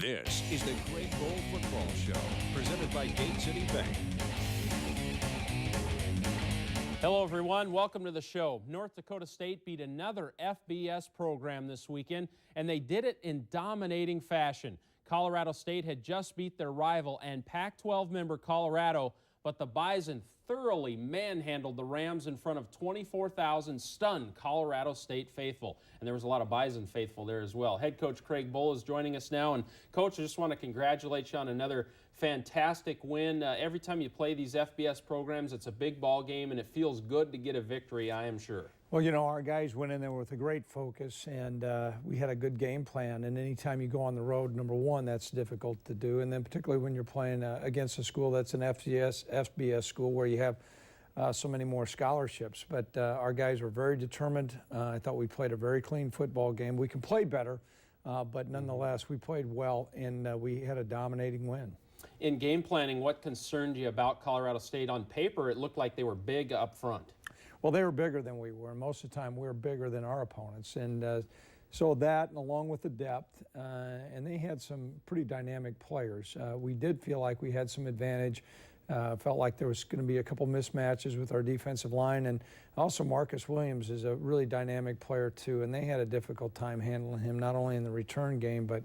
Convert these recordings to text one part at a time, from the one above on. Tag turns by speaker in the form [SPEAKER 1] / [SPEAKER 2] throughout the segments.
[SPEAKER 1] This is the Craig Bohl Football Show, presented by Gate City Bank.
[SPEAKER 2] Hello, everyone. Welcome to the show. North Dakota State beat another FBS program this weekend, and they did it in dominating fashion. Colorado State had just beat their rival and Pac-12 member Colorado, but the Bison thoroughly manhandled the Rams in front of 24,000 stunned Colorado State faithful. And there was a lot of Bison faithful there as well. Head coach Craig Bohl is joining us now. And Coach, I just want to congratulate you on another fantastic win. Every time you play these FBS programs, it's a big ball game, and it feels good to get a victory, I am sure.
[SPEAKER 3] Well, you know, our guys went in there with a great focus, and we had a good game plan. And anytime you go on the road, number one, that's difficult to do. And then particularly when you're playing against a school that's an FBS school where you have so many more scholarships. But our guys were very determined. I thought we played a very clean football game. We can play better, but nonetheless, we played well, and we had a dominating win.
[SPEAKER 2] In game planning, what concerned you about Colorado State? On paper, it looked like they were big up front.
[SPEAKER 3] Well, they were bigger than we were, and most of the time we were bigger than our opponents. And so that, and along with the depth, and they had some pretty dynamic players. We did feel like we had some advantage. Felt like there was going to be a couple mismatches with our defensive line, and also Marcus Williams is a really dynamic player too, and they had a difficult time handling him, not only in the return game, but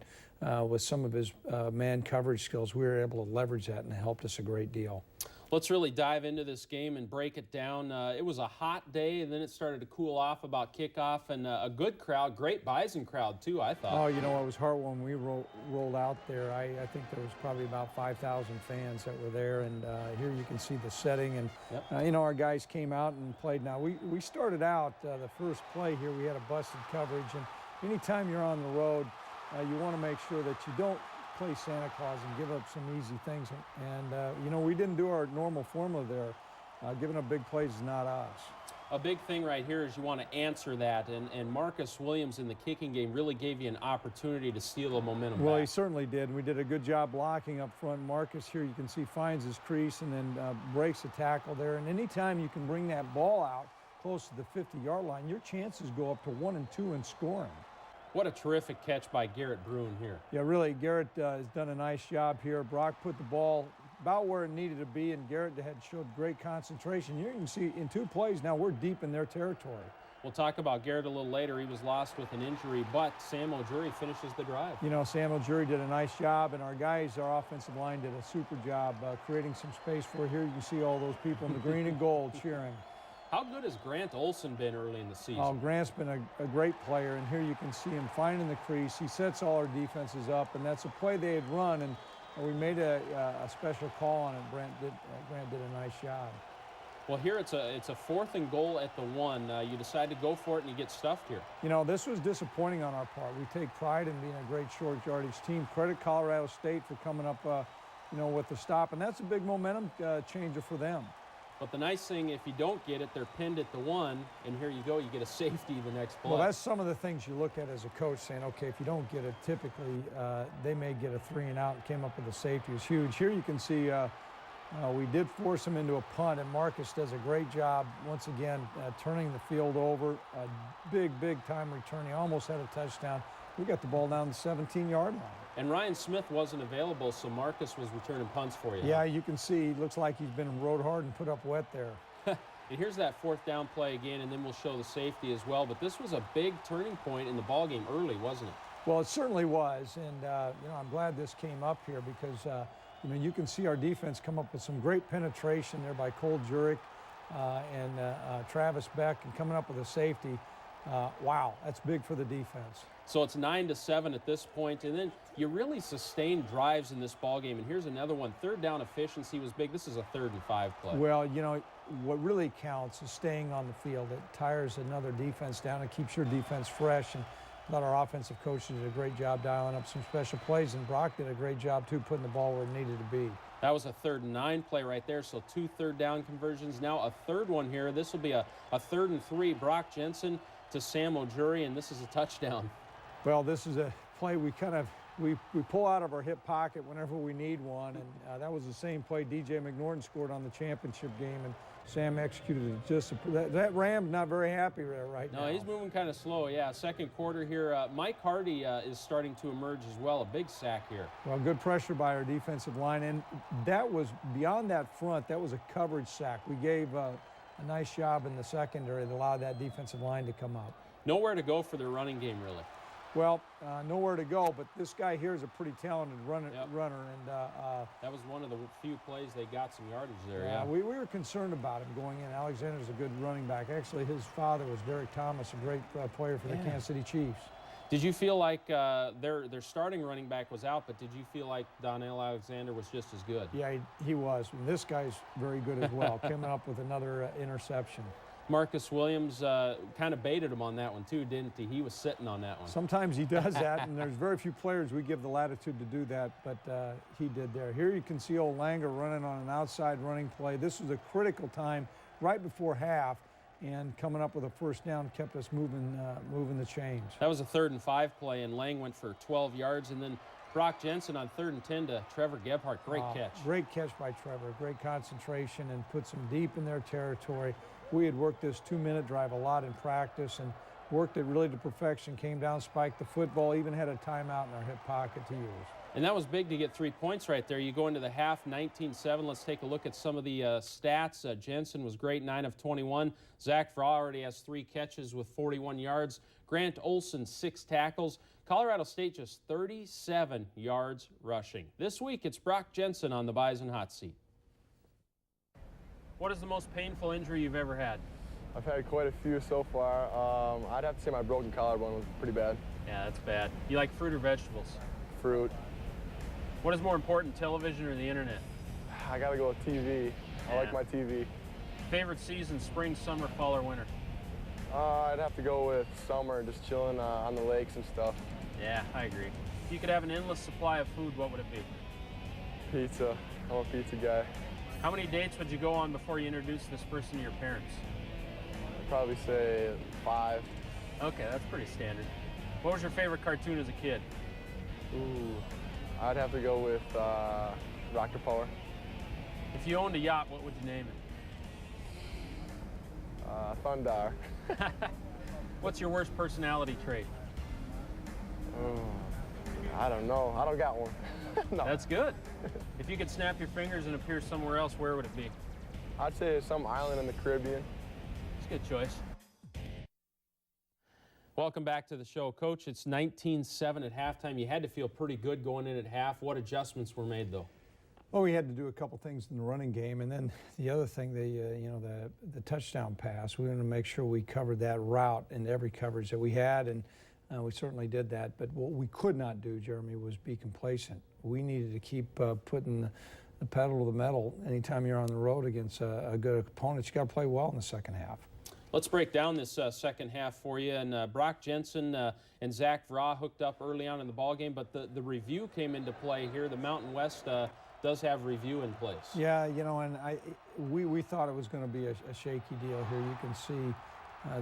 [SPEAKER 3] with some of his man coverage skills. We were able to leverage that, and it helped us a great deal.
[SPEAKER 2] Let's really dive into this game and break it down. It was a hot day, and then it started to cool off about kickoff, and a good crowd, great Bison crowd too, I thought.
[SPEAKER 3] Oh, you know, it was hard when we rolled out there. I think there was probably about 5,000 fans that were there, and here you can see the setting. And,
[SPEAKER 2] yep.
[SPEAKER 3] You know, our guys came out and played. Now, we started out the first play here. We had a busted coverage, and anytime you're on the road, you want to make sure that you don't play Santa Claus and give up some easy things. And you know, we didn't do our normal formula there. Giving up big plays is not us.
[SPEAKER 2] A big thing right here is you want to answer that, and Marcus Williams in the kicking game really gave you an opportunity to steal the momentum
[SPEAKER 3] Well,
[SPEAKER 2] back.
[SPEAKER 3] he certainly did. And we did a good job blocking up front. Marcus here, you can see, finds his crease and then breaks a tackle there. And anytime you can bring that ball out close to the 50-yard line, your chances go up to 1 and 2 in scoring.
[SPEAKER 2] What a terrific catch by Garrett Bruin here.
[SPEAKER 3] Yeah, really, Garrett has done a nice job here. Brock put the ball about where it needed to be, and Garrett had showed great concentration. Here you can see in 2 plays now we're deep in their territory.
[SPEAKER 2] We'll talk about Garrett a little later. He was lost with an injury, but Sam O'Jury finishes the drive.
[SPEAKER 3] You know, Sam O'Jury did a nice job, and our guys, our offensive line, did a super job creating some space for it. Here you can see all those people in the green and gold cheering.
[SPEAKER 2] How good has Grant Olson been early in the season?
[SPEAKER 3] Oh, Grant's been a great player, and here you can see him finding the crease. He sets all our defenses up, and that's a play they had run, and we made a special call on it. Grant did a nice job.
[SPEAKER 2] Well, here it's a 4th and goal at the 1. You decide to go for it, and you get stuffed here.
[SPEAKER 3] You know, this was disappointing on our part. We take pride in being a great short yardage team. Credit Colorado State for coming up, you know, with the stop, and that's a big momentum changer for them.
[SPEAKER 2] But the nice thing, if you don't get it, they're pinned at the 1, and here you go, you get a safety the next play.
[SPEAKER 3] Well, that's some of the things you look at as a coach, saying, okay, if you don't get it, typically they may get a 3 and out, and came up with a safety. It was huge. Here you can see we did force him into a punt, and Marcus does a great job, once again, turning the field over. A big time return. He almost had a touchdown. We got the ball down the 17-yard line.
[SPEAKER 2] And Ryan Smith wasn't available, so Marcus was returning punts for you.
[SPEAKER 3] Yeah, you can see, looks like he's been rode hard and put up wet there.
[SPEAKER 2] And here's that 4th down play again, and then we'll show the safety as well. But this was a big turning point in the ballgame early, wasn't it?
[SPEAKER 3] Well, it certainly was, and you know, I'm glad this came up here because you know, you can see our defense come up with some great penetration there by Cole Jurek and Travis Beck, and coming up with a safety. Wow, that's big for the defense.
[SPEAKER 2] So it's 9-7 at this point, and then you really sustained drives in this ballgame. And here's another one. 3rd down efficiency was big. This is a 3rd and 5 play.
[SPEAKER 3] Well, you know, what really counts is staying on the field. It tires another defense down and keeps your defense fresh. And I thought our offensive coaches did a great job dialing up some special plays, and Brock did a great job, too, putting the ball where it needed to be.
[SPEAKER 2] That was a 3rd and 9 play right there, so 2 3rd down conversions. Now a 3rd one here. This will be a 3rd and 3. Brock Jensen to Sam O'Jury, and this is a touchdown.
[SPEAKER 3] Well, this is a play we kind of we pull out of our hip pocket whenever we need one, and that was the same play DJ McNorton scored on the championship game, and Sam executed it just. That Ram's not very happy there right now.
[SPEAKER 2] No, he's moving kind of slow. Yeah, second quarter here. Mike Hardy is starting to emerge as well. A big sack here.
[SPEAKER 3] Well, good pressure by our defensive line, and that was beyond that front. That was a coverage sack. We gave a nice job in the secondary that allowed that defensive line to come up.
[SPEAKER 2] Nowhere to go for their running game, really.
[SPEAKER 3] Well, nowhere to go, but this guy here is a pretty talented runner, and
[SPEAKER 2] that was one of the few plays they got some yardage there.
[SPEAKER 3] Yeah, we were concerned about him going in. Alexander's a good running back. Actually, his father was Derek Thomas, a great player for the Kansas City Chiefs.
[SPEAKER 2] Did you feel like their starting running back was out, but did you feel like Donnell Alexander was just as good?
[SPEAKER 3] Yeah, he was. And this guy's very good as well, coming up with another interception.
[SPEAKER 2] Marcus Williams kind of baited him on that one too, didn't he? He was sitting on that one.
[SPEAKER 3] Sometimes he does that, and there's very few players we give the latitude to do that, but he did there. Here you can see old Langer running on an outside running play. This was a critical time right before half, and coming up with a first down kept us moving the chains.
[SPEAKER 2] That was a 3rd and 5 play, and Lang went for 12 yards, and then Brock Jensen on 3rd and 10 to Trevor Gebhardt. Great catch.
[SPEAKER 3] Great catch by Trevor. Great concentration and puts them deep in their territory. We had worked this 2-minute drive a lot in practice and worked it really to perfection. Came down, spiked the football, even had a timeout in our hip pocket to use.
[SPEAKER 2] And that was big to get 3 points right there. You go into the half, 19-7. Let's take a look at some of the stats. Jensen was great, 9 of 21. Zack V already has 3 catches with 41 yards. Grant Olson, 6 tackles. Colorado State just 37 yards rushing. This week, it's Brock Jensen on the Bison Hot Seat. What is the most painful injury you've ever had?
[SPEAKER 4] I've had quite a few so far. I'd have to say my broken collarbone was pretty bad.
[SPEAKER 2] Yeah, that's bad. You like fruit or vegetables?
[SPEAKER 4] Fruit.
[SPEAKER 2] What is more important, television or the internet?
[SPEAKER 4] I gotta go with TV. I like my TV.
[SPEAKER 2] Favorite season, spring, summer, fall, or winter?
[SPEAKER 4] I'd have to go with summer, just chilling on the lakes and stuff.
[SPEAKER 2] Yeah, I agree. If you could have an endless supply of food, what would it be?
[SPEAKER 4] Pizza. I'm a pizza guy.
[SPEAKER 2] How many dates would you go on before you introduced this person to your parents?
[SPEAKER 4] I'd probably say 5.
[SPEAKER 2] Okay, that's pretty standard. What was your favorite cartoon as a kid?
[SPEAKER 4] Ooh, I'd have to go with Rocket Power.
[SPEAKER 2] If you owned a yacht, what would you name it?
[SPEAKER 4] Thundar.
[SPEAKER 2] What's your worst personality trait?
[SPEAKER 4] I don't know. I don't got one. No.
[SPEAKER 2] That's good. If you could snap your fingers and appear somewhere else, where would it be?
[SPEAKER 4] I'd say some island in the Caribbean.
[SPEAKER 2] It's a good choice. Welcome back to the show. Coach, it's 19-7 at halftime. You had to feel pretty good going in at half. What adjustments were made, though?
[SPEAKER 3] Well, we had to do a couple things in the running game, and then the other thing, the touchdown pass. We wanted to make sure we covered that route in every coverage that we had, and we certainly did that. But what we could not do, Jeremy, was be complacent. We needed to keep putting the pedal to the metal. Anytime you're on the road against a good opponent, you got to play well in the second half.
[SPEAKER 2] Let's break down this second half for you. And Brock Jensen and Zack V hooked up early on in the ballgame, but the review came into play here. The Mountain West does have review in place.
[SPEAKER 3] Yeah, and we thought it was going to be a shaky deal here. You can see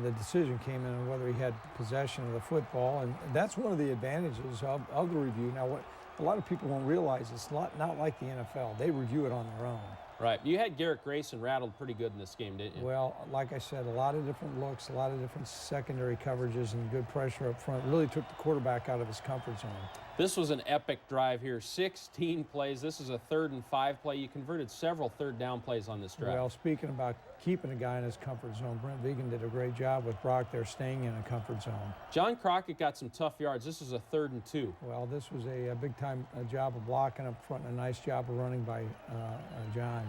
[SPEAKER 3] the decision came in on whether he had possession of the football, and that's one of the advantages of the review. Now, what a lot of people won't realize, it's not like the NFL. They review it on their own.
[SPEAKER 2] Right. You had Garrett Grayson rattled pretty good in this game, didn't you?
[SPEAKER 3] Well, like I said, a lot of different looks, a lot of different secondary coverages, and good pressure up front. Really took the quarterback out of his comfort zone.
[SPEAKER 2] This was an epic drive here. 16 plays. This is a 3rd and 5 play. You converted several 3rd down plays on this drive.
[SPEAKER 3] Well, speaking about keeping a guy in his comfort zone, Brent Vigen did a great job with Brock there staying in a comfort zone.
[SPEAKER 2] John Crockett got some tough yards. This is a 3rd and 2.
[SPEAKER 3] Well, this was a big-time job of blocking up front and a nice job of running by John.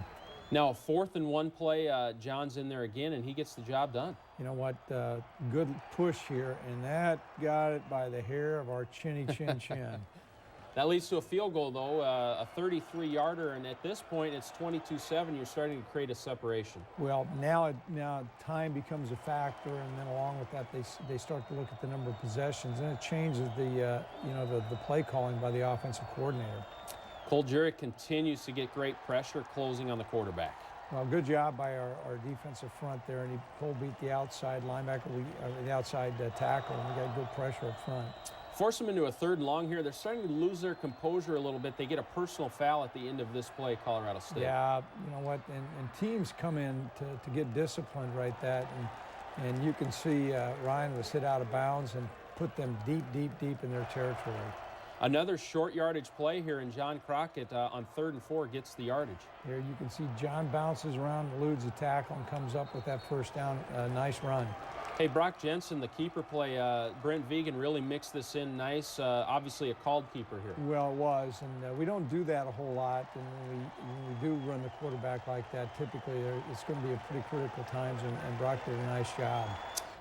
[SPEAKER 2] Now, a 4th and 1 play, John's in there again, and he gets the job done.
[SPEAKER 3] You know what? Good push here, and that got it by the hair of our chinny chin chin.
[SPEAKER 2] That leads to a field goal, though, a 33-yarder, and at this point, it's 22-7. You're starting to create a separation.
[SPEAKER 3] Well, now time becomes a factor, and then along with that, they start to look at the number of possessions, and it changes the play calling by the offensive coordinator.
[SPEAKER 2] Cole Jurek continues to get great pressure closing on the quarterback.
[SPEAKER 3] Well, good job by our defensive front there, and Cole beat the outside linebacker, the outside tackle, and we got good pressure up front.
[SPEAKER 2] Force them into a 3rd and long here. They're starting to lose their composure a little bit. They get a personal foul at the end of this play, Colorado State.
[SPEAKER 3] Yeah, you know what, and teams come in to get disciplined right that, and you can see Ryan was hit out of bounds and put them deep in their territory.
[SPEAKER 2] Another short yardage play here, and John Crockett on 3rd and 4 gets the yardage.
[SPEAKER 3] Here you can see John bounces around, eludes a tackle, and comes up with that 1st down. Nice run.
[SPEAKER 2] Hey, Brock Jensen, the keeper play, Brent Vegan really mixed this in nice. Obviously a called keeper here.
[SPEAKER 3] Well, it was, and we don't do that a whole lot. And when we do run the quarterback like that, typically it's going to be a pretty critical times, and Brock did a nice job.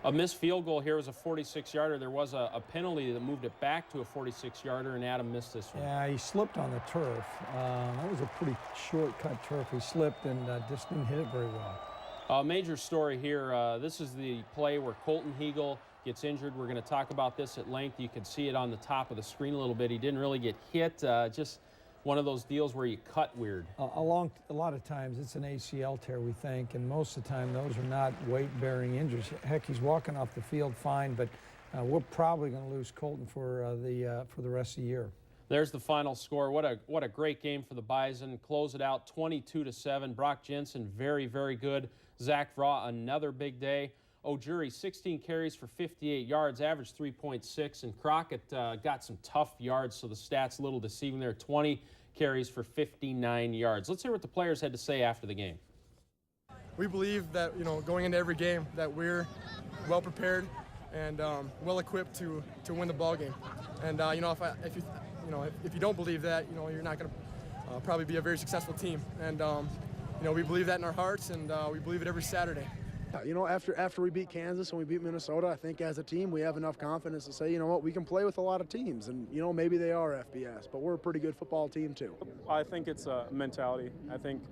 [SPEAKER 2] A missed field goal here was a 46-yarder. There was a penalty that moved it back to a 46-yarder, and Adam missed this one.
[SPEAKER 3] Yeah, he slipped on the turf. That was a pretty short-cut turf. He slipped and just didn't hit it very well.
[SPEAKER 2] A major story here. This is the play where Colton Hegel gets injured. We're going to talk about this at length. You can see it on the top of the screen a little bit. He didn't really get hit. Just one of those deals where you cut weird.
[SPEAKER 3] A lot of times it's an ACL tear, we think, and most of the time those are not weight-bearing injuries. Heck, he's walking off the field fine, but we're probably going to lose Colton for the rest of the year.
[SPEAKER 2] There's the final score. What a great game for the Bison. Close it out 22-7. Brock Jensen, very good. Zack V, another big day. O'Jury, 16 carries for 58 yards, averaged 3.6, and Crockett got some tough yards, so the stats a little deceiving there. 20 carries for 59 yards. Let's hear what the players had to say after the game.
[SPEAKER 5] We believe that, going into every game that we're well prepared and well equipped to win the ball game. And if you don't believe that, you're not going to probably be a very successful team. And we believe that in our hearts, and we believe it every Saturday.
[SPEAKER 6] After we beat Kansas and we beat Minnesota, I think as a team we have enough confidence to say, we can play with a lot of teams, and maybe they are FBS, but we're a pretty good football team too.
[SPEAKER 7] I think it's a mentality. I think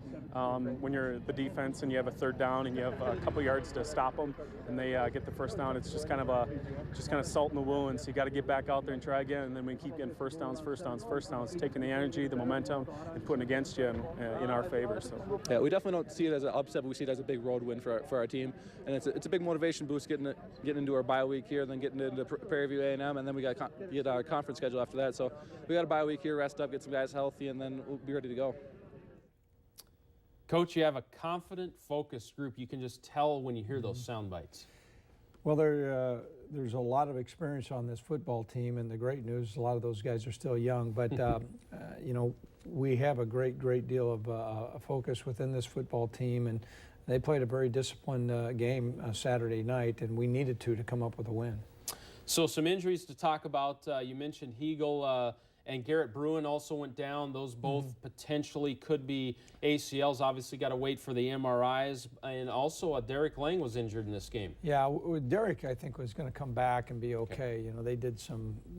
[SPEAKER 7] when you're the defense and you have a 3rd down and you have a couple yards to stop them, and they get the 1st down, it's just kind of salt in the wound. So you got to get back out there and try again, and then we keep getting first downs, taking the energy, the momentum, and putting against you in our favor. So
[SPEAKER 8] yeah, we definitely don't see it as an upset, but we see it as a big road win for our team. And it's a big motivation boost getting into our bye week here, then getting into Prairie View A&M, and then we got our conference schedule after that. So we got a bye week here, rest up, get some guys healthy, and then we'll be ready to go.
[SPEAKER 2] Coach, you have a confident, focused group. You can just tell when you hear those sound bites.
[SPEAKER 3] Well, there's a lot of experience on this football team, and the great news is a lot of those guys are still young. But we have a great deal of focus within this football team, and they played a very disciplined game Saturday night, and we needed to come up with a win.
[SPEAKER 2] So some injuries to talk about. You mentioned Hegel and Garrett Bruin also went down. Those both potentially could be ACLs. Obviously got to wait for the MRIs. And also Derek Lang was injured in this game.
[SPEAKER 3] Yeah, Derek I think was going to come back and be okay. They did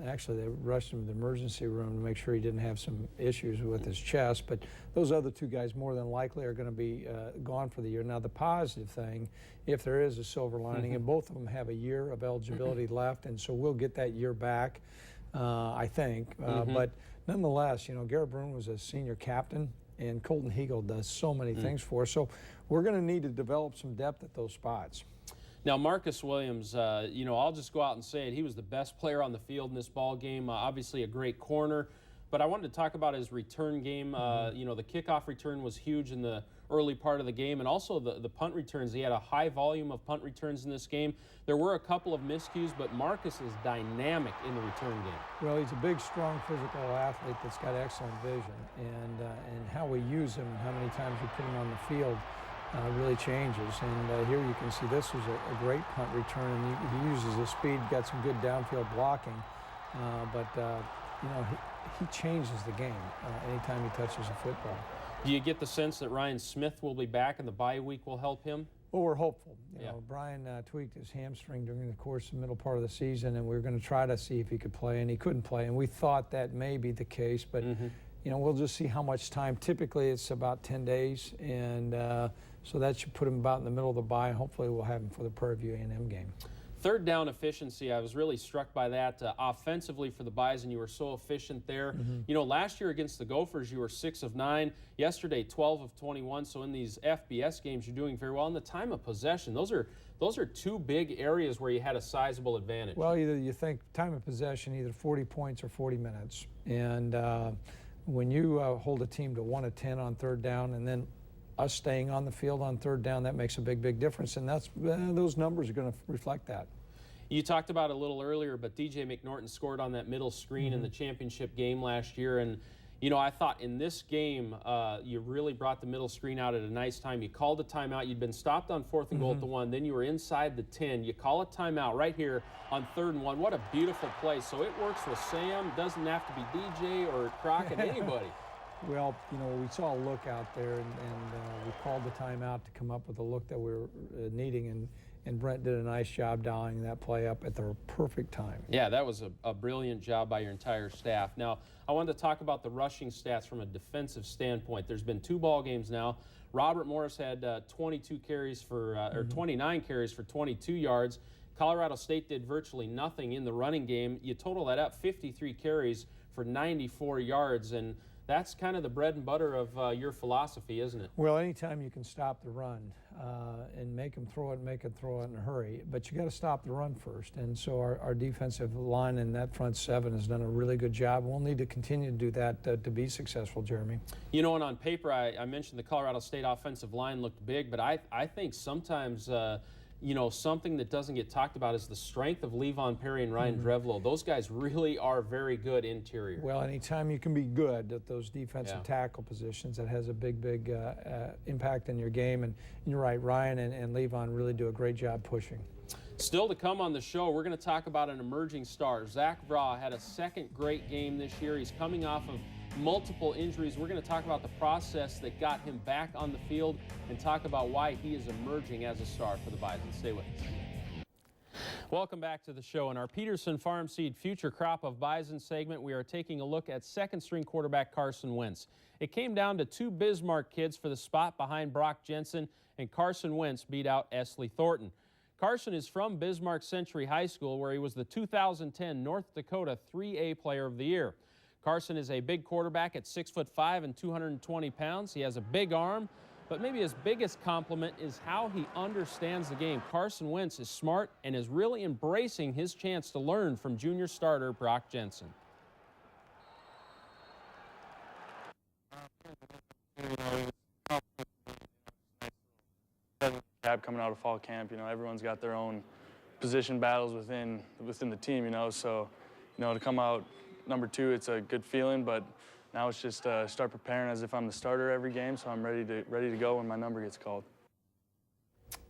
[SPEAKER 3] actually they rushed him to the emergency room to make sure he didn't have some issues with his chest. But those other 2 guys more than likely are going to be gone for the year. Now the positive thing, if there is a silver lining, and both of them have a year of eligibility left, and so we'll get that year back. I think, but nonetheless, Garrett Bruin was a senior captain, and Colton Hegel does so many things for us. So we're going to need to develop some depth at those spots.
[SPEAKER 2] Now, Marcus Williams, I'll just go out and say it. He was the best player on the field in this ball game. Obviously, a great corner. But I wanted to talk about his return game. The kickoff return was huge in the early part of the game, and also the punt returns. He had a high volume of punt returns in this game. There were a couple of miscues, but Marcus is dynamic in the return game.
[SPEAKER 3] Well, he's a big, strong, physical athlete that's got excellent vision, and how we use him, how many times we put him on the field, really changes. And here you can see this was a great punt return, and he uses his speed, got some good downfield blocking, he changes the game anytime he touches a football.
[SPEAKER 2] Do you get the sense that Ryan Smith will be back and the bye week will help him?
[SPEAKER 3] Well, we're hopeful. Brian tweaked his hamstring during the course of the middle part of the season, and we were going to try to see if he could play, and he couldn't play. And we thought that may be the case, but we'll just see how much time. Typically, it's about 10 days, and so that should put him about in the middle of the bye. Hopefully, we'll have him for the Prairie View A&M game.
[SPEAKER 2] Third down efficiency, I was really struck by that. Offensively for the Bison, you were so efficient there. You know, last year against the Gophers, you were 6 of 9. Yesterday, 12 of 21. So in these FBS games, you're doing very well. And the time of possession, those are two big areas where you had a sizable advantage.
[SPEAKER 3] Well, either you think time of possession, either 40 points or 40 minutes. And when you hold a team to 1 of 10 on third down, and then us staying on the field on third down, that makes a big, big difference. And that's those numbers are going to reflect that.
[SPEAKER 2] You talked about it a little earlier, but DJ McNorton scored on that middle screen in the championship game last year. And, you know, I thought in this game, you really brought the middle screen out at a nice time. You called a timeout. You'd been stopped on 4th and goal at the 1. Then you were inside the 10. You call a timeout right here on 3rd and 1. What a beautiful play. So it works with Sam. Doesn't have to be DJ or Crockett, anybody.
[SPEAKER 3] Well, you know, we saw a look out there, and we called the timeout to come up with a look that we were needing, and Brent did a nice job dialing that play up at the perfect time.
[SPEAKER 2] Yeah, that was a brilliant job by your entire staff. Now, I wanted to talk about the rushing stats from a defensive standpoint. There's been 2 ball games now. Robert Morris had 22 carries for, or 29 carries for 22 yards. Colorado State did virtually nothing in the running game. You total that up, 53 carries for 94 yards, and that's kind of the bread and butter of your philosophy, isn't it?
[SPEAKER 3] Well, anytime you can stop the run and make them throw it in a hurry, but you got to stop the run first. And so our defensive line and that front 7 has done a really good job. We'll need to continue to do that to be successful, Jeremy.
[SPEAKER 2] You know, and on paper, I mentioned the Colorado State offensive line looked big, but I think sometimes you know, something that doesn't get talked about is the strength of Levon Perry and Ryan Drevlo. Those guys really are very good interior.
[SPEAKER 3] Well, anytime you can be good at those defensive tackle positions, that has a big, big impact in your game. And you're right, Ryan and Levon really do a great job pushing.
[SPEAKER 2] Still to come on the show, we're going to talk about an emerging star. Zack V had a second great game this year. He's coming off of multiple injuries. We're going to talk about the process that got him back on the field and talk about why he is emerging as a star for the Bison. Stay with us. Welcome back to the show. In our Peterson Farm Seed Future Crop of Bison segment, we are taking a look at second-string quarterback Carson Wentz. It came down to 2 Bismarck kids for the spot behind Brock Jensen, and Carson Wentz beat out Esley Thornton. Carson is from Bismarck Century High School, where he was the 2010 North Dakota 3A Player of the Year. Carson is a big quarterback at 6'5" and 220 pounds. He has a big arm, but maybe his biggest compliment is how he understands the game. Carson Wentz is smart and is really embracing his chance to learn from junior starter Brock Jensen.
[SPEAKER 9] Coming out of fall camp, you know, everyone's got their own position battles within the team, you know, so, you know, to come out number 2, it's a good feeling, but now it's just start preparing as if I'm the starter every game, so I'm ready to go when my number gets called.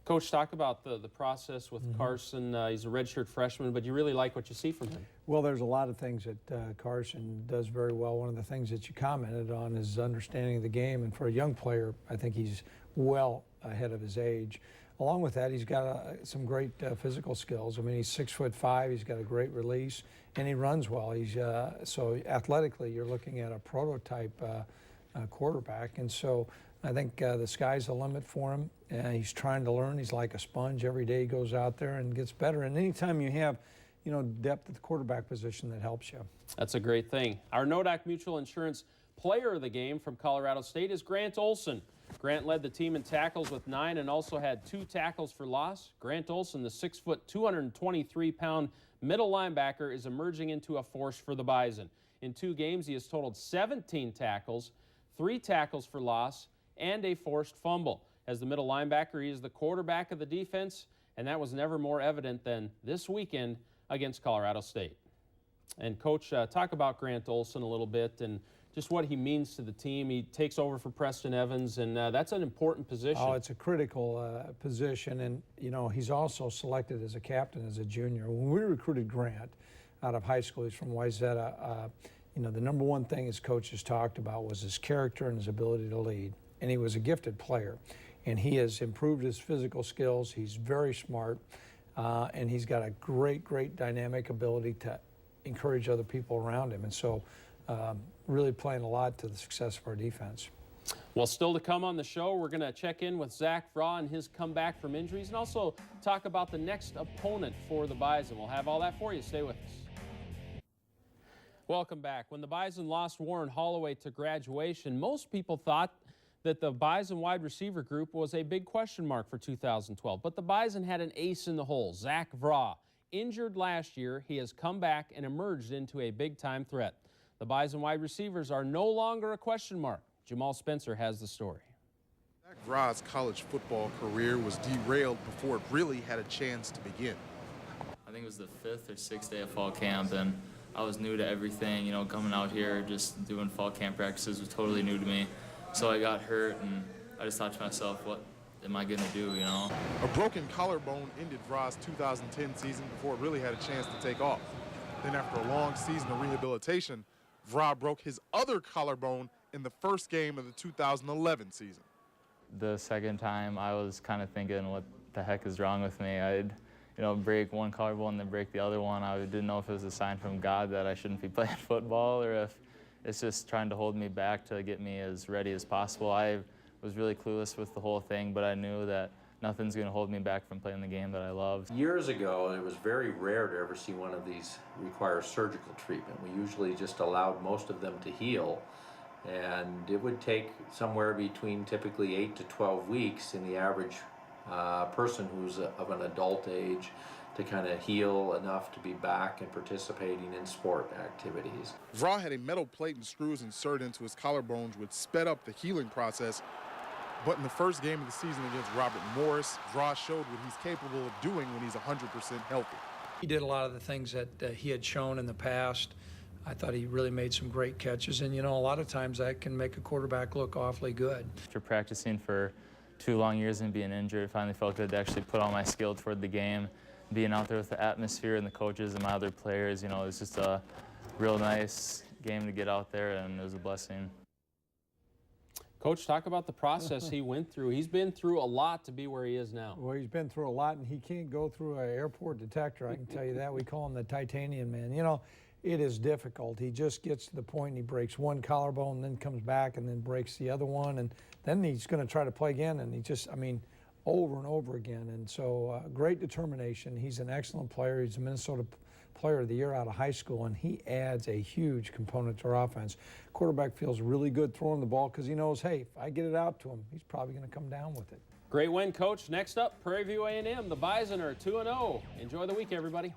[SPEAKER 2] Coach, talk about the process with Carson. He's a redshirt freshman, but you really like what you see from him.
[SPEAKER 3] Well, there's a lot of things that Carson does very well. One of the things that you commented on is understanding the game, and for a young player, I think he's well ahead of his age. Along with that, he's got some great physical skills. I mean, he's 6'5", he's got a great release, and he runs well. He's so athletically, you're looking at a prototype quarterback, and so I think the sky's the limit for him. He's trying to learn. He's like a sponge. Every day he goes out there and gets better. And anytime you have, you know, depth at the quarterback position, that helps you.
[SPEAKER 2] That's a great thing. Our Nodak Mutual Insurance player of the game from Colorado State is Grant Olson. Grant led the team in tackles with 9 and also had 2 tackles for loss. Grant Olson, the 6', 223-pound middle linebacker, is emerging into a force for the Bison. In 2 games, he has totaled 17 tackles, 3 tackles for loss, and a forced fumble. As the middle linebacker, he is the quarterback of the defense, and that was never more evident than this weekend against Colorado State. And Coach, talk about Grant Olson a little bit and just what he means to the team. He takes over for Preston Evans, and that's an important position.
[SPEAKER 3] Oh, it's a critical position, and you know, he's also selected as a captain as a junior. When we recruited Grant out of high school, he's from Wayzata, you know, the number one thing his coaches talked about was his character and his ability to lead, and he was a gifted player. And he has improved his physical skills. He's very smart, and he's got a great dynamic ability to encourage other people around him. And so really playing a lot to the success of our defense.
[SPEAKER 2] Well, still to come on the show, we're going to check in with Zack V and his comeback from injuries, and also talk about the next opponent for the Bison. We'll have all that for you. Stay with us. Welcome back. When the Bison lost Warren Holloway to graduation, most people thought that the Bison wide receiver group was a big question mark for 2012. But the Bison had an ace in the hole, Zack V. Injured last year, he has come back and emerged into a big-time threat. The Bison wide receivers are no longer a question mark. Jamal Spencer has the story.
[SPEAKER 10] Zack V's college football career was derailed before it really had a chance to begin.
[SPEAKER 11] I think it was the 5th or 6th day of fall camp, and I was new to everything. You know, coming out here, just doing fall camp practices was totally new to me. So I got hurt, and I just thought to myself, what am I going to do, you know?
[SPEAKER 10] A broken collarbone ended V's 2010 season before it really had a chance to take off. Then after a long season of rehabilitation, V broke his other collarbone in the first game of the 2011 season.
[SPEAKER 11] The second time, I was kind of thinking, what the heck is wrong with me? I'd, break one collarbone and then break the other one. I didn't know if it was a sign from God that I shouldn't be playing football, or if it's just trying to hold me back to get me as ready as possible. I was really clueless with the whole thing, but I knew that nothing's going to hold me back from playing the game that I love.
[SPEAKER 12] Years ago, it was very rare to ever see one of these require surgical treatment. We usually just allowed most of them to heal, and it would take somewhere between typically 8 to 12 weeks in the average person who's of an adult age to kind of heal enough to be back and participating in sport activities.
[SPEAKER 10] V had a metal plate and screws inserted into his collarbones, which sped up the healing process. But in the first game of the season against Robert Morris, V showed what he's capable of doing when he's 100% healthy.
[SPEAKER 3] He did a lot of the things that he had shown in the past. I thought he really made some great catches, and a lot of times that can make a quarterback look awfully good.
[SPEAKER 11] After practicing for 2 long years and being injured, it finally felt good to actually put all my skill toward the game. Being out there with the atmosphere and the coaches and my other players, it was just a real nice game to get out there, and it was a blessing.
[SPEAKER 2] Coach, talk about the process he went through. He's been through a lot to be where he is now.
[SPEAKER 3] Well, he's been through a lot, and he can't go through an airport detector, I can tell you that. We call him the Titanium Man. It is difficult. He just gets to the point and he breaks one collarbone and then comes back and then breaks the other one, and then he's going to try to play again, and he just, over and over again. And so great determination. He's an excellent player. He's a Minnesota Player of the Year out of high school, and he adds a huge component to our offense. Quarterback feels really good throwing the ball because he knows, hey, if I get it out to him, he's probably going to come down with it.
[SPEAKER 2] Great win, Coach. Next up, Prairie View A&M. The Bison are 2-0. Enjoy the week, everybody.